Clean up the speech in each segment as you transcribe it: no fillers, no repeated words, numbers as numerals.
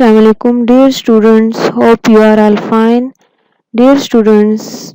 Assalamu alaikum dear students, hope you are all fine. Dear students,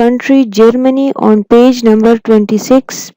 country Germany on page number 26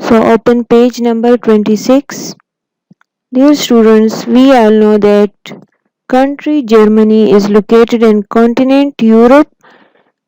So open page number 26. Dear students, we all know that country Germany is located in continent Europe.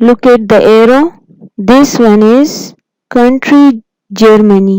Look at the arrow. This one is country Germany.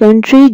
country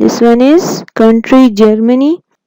This one is country Germany.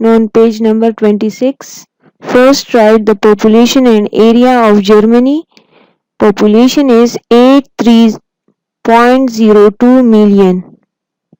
Now on page number 26, first write the population and area of Germany. Population is 83.02 million.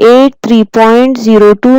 83.02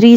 3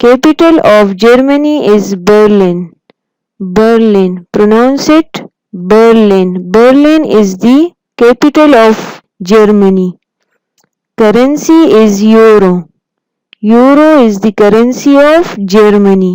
Capital of Germany is Berlin. Berlin. Pronounce it Berlin. Berlin is the capital of Germany. Currency is euro. Euro is the currency of Germany.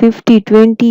50, 20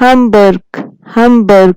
hamburg. hamburg.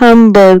hamburg.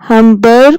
hamburg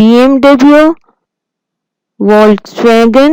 BMW, Volkswagen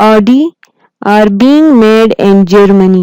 Audi are being made in Germany.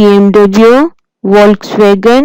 BMW, Volkswagen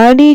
Audi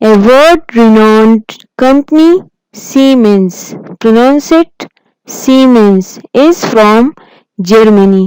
A world renowned company Siemens, pronounce it Siemens, is from Germany.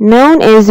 known as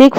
thick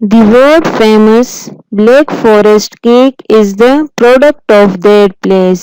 The world famous Black Forest cake is the product of that place.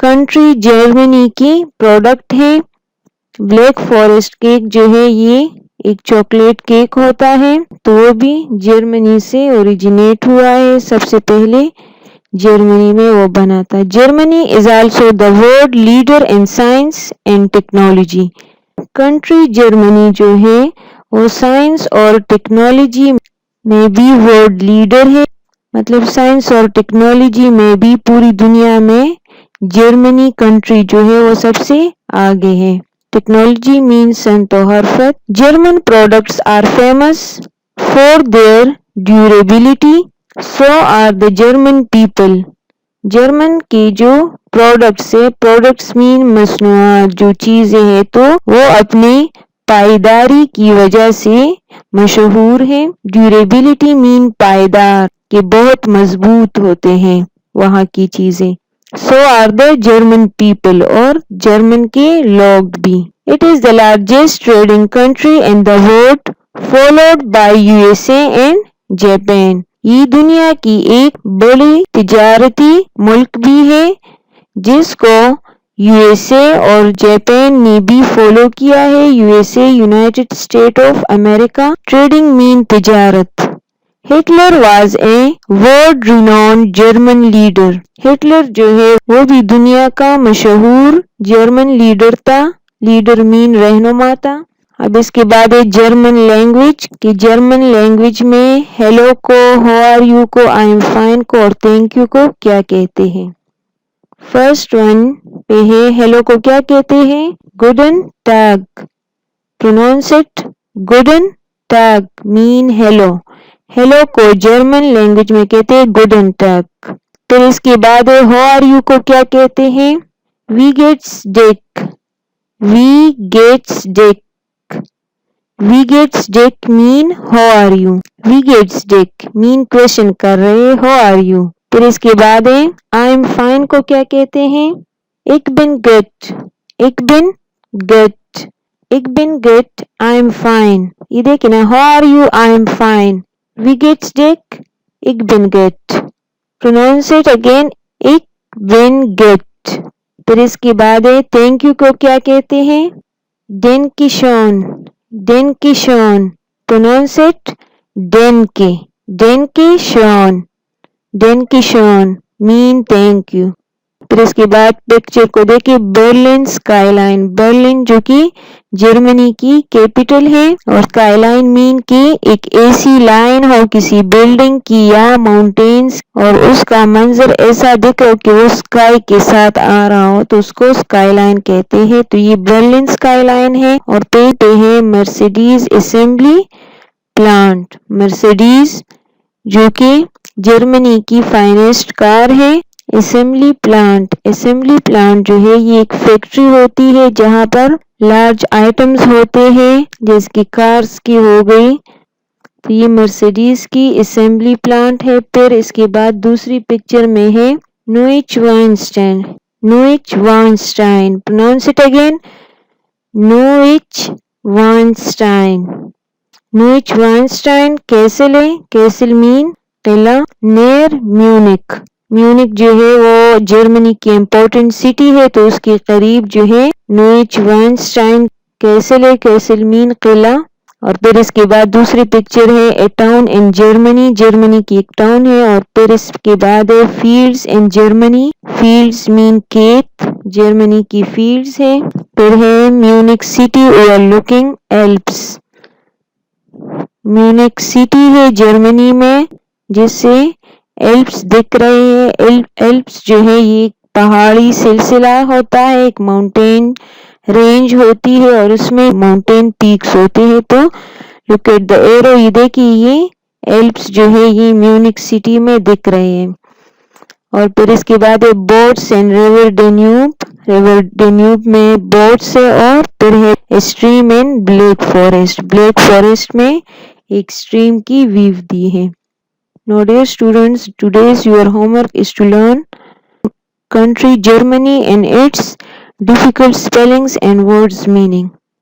Country Germany کی product ہے. Black forest cake جو ہے یہ ایک chocolate cake ہوتا ہے تو وہ بھی جرمنی سے اوریجنیٹ ہوا ہے. سب سے پہلے جرمنی میں وہ بنا تھا. Germany is also the world leader in science and technology. Country Germany جو ہے وہ سائنس اور ٹیکنالوجی میں بھی ورلڈ لیڈر ہے. مطلب سائنس اور ٹیکنالوجی میں بھی پوری دنیا میں جرمنی کنٹری جو ہے وہ سب سے آگے ہے. ٹیکنالوجی مینس صنعت و حرفت. German products are famous for their durability. So are the German people. German کی جو پروڈکٹس ہے، پروڈکٹس مین مصنوعات، جو چیزیں ہیں تو وہ اپنی پائیداری کی وجہ سے مشہور ہے. ڈیوریبلٹی مین پائیدار، کہ بہت مضبوط ہوتے ہیں وہاں کی چیزیں. سو آر دا جرمن پیپل، اور جرمن کے لوگ بھی. It is the largest trading country in the world followed by USA and Japan. یہ دنیا کی ایک بڑی تجارتی ملک بھی ہے جس کو USA اور جاپان نے بھی فالو کیا ہے. USA united state of America. Trading mean تجارت. Hitler was a world renowned German leader. Hitler جو ہے وہ بھی دنیا کا مشہور جرمن لیڈر تھا. لیڈر مین رہنما تھا. اب اس کے بعد ہے جرمن لینگویج. کہ جرمن لینگویج میں ہیلو کو، ہاؤ آر یو کو، آئی ایم فائن کو اور تھینک یو کو کیا کہتے ہیں. فرسٹ ون پہ ہے ہیلو کو کیا کہتے ہیں؟ گوڈن ٹاگ. پروناؤنس اٹ گوڈن ٹاگ مین ہیلو. ہیلو کو جرمن لینگویج میں کہتے ہیں گوڈن ٹاگ. پھر اس کے بعد ہے ہاؤ آر یو کو کیا کہتے ہیں؟ وی گیٹس ڈیک. وی گیٹس ڈیک. وی گیٹس ڈیک مین ہاؤ آر یو. وی گیٹس ڈیک مین کوشچن کر رہے ہاؤ آر یو. پھر اس کے بعد ہے آئی ایم فائن کو کیا کہتے ہیں؟ ایک بن گٹ. ایک بن گٹ. ایک بن گٹ آئی ایم فائن. یہ دیکھیں نا، how are you, I am fine. وی گیٹس ڈیک ایک بن گٹ. پروناؤنس اٹ اگین ایک بن گٹ. پھر اس کے بعد ہے تھینک یو کو کیا کہتے ہیں؟ ڈین کی شون. ڈین کی شون. پروناؤنس اٹ ڈین کے. ڈین کی شون. ڈین کی شون مین تھینک یو. پھر اس کے بعد پکچر کو دیکھیں، برلن اسکائی لائن. برلن جو کہ جرمنی کی کیپٹل ہے، اور اسکائی لائن مین کی ایک ایسی لائن ہو کسی بلڈنگ کی یا ماؤنٹینز، اور اس کا منظر ایسا دکھ رہا ہو کہ وہ اسکائی کے ساتھ آ رہا ہو تو اس کو اسکائی لائن کہتے ہیں. تو یہ برلن اسکائی لائن ہے. اور پہ ہے مرسیڈیز اسمبلی پلانٹ. مرسیڈیز جو کہ جرمنی کی فائنسٹ کار ہے. Assembly plant. اسمبلی پلانٹ جو ہے یہ ایک فیکٹری ہوتی ہے جہاں پر لارج آئٹمز ہوتے ہیں جیسے کہ کارز کی ہو گئی. تو یہ مرسیڈیز کی اسمبلی پلانٹ ہے. پھر اس کے بعد دوسری پکچر میں ہے Neuschwanstein. Neuschwanstein. Pronounce it again Neuschwanstein. Neuschwanstein castle ہے. کیسل مین قلعہ نیئر میونک. میونک جو ہے وہ جرمنی کی امپورٹنٹ سٹی ہے تو اس کے قریب جو ہے نوئچ وائنسٹائن کیسل ہے. کیسل مین قلعہ. اور پھر اس کے بعد دوسری پکچر ہے اے ٹاؤن ان جرمنی. جرمنی کی ایک ٹاؤن ہے. اور پھر اس کے بعد ہے fields in Germany. Fields mean کھیت. جرمنی کی فیلڈز ہے. پھر ہے Munich city overlooking Alps. Munich city ہے جرمنی میں جس سے ایلپس دکھ رہے ہیں. ایلپس جو ہے یہ پہاڑی سلسلہ ہوتا ہے، ایک ماؤنٹین رینج ہوتی ہے اور اس میں ماؤنٹین پیکس ہوتے ہیں. تو لک ایٹ دا ایرو، یہ دیکھیے یہ ایلپس جو ہے یہ میونک سٹی میں دکھ رہے ہیں. اور پھر اس کے بعد ہے boats and river Danube. River Danube میں بوٹس ہے. اور پھر ہے stream in Black Forest. Black Forest میں ایک اسٹریم کی ویو دی ہے. Now dear students, today's your homework is to learn country Germany and its difficult spellings and words meaning.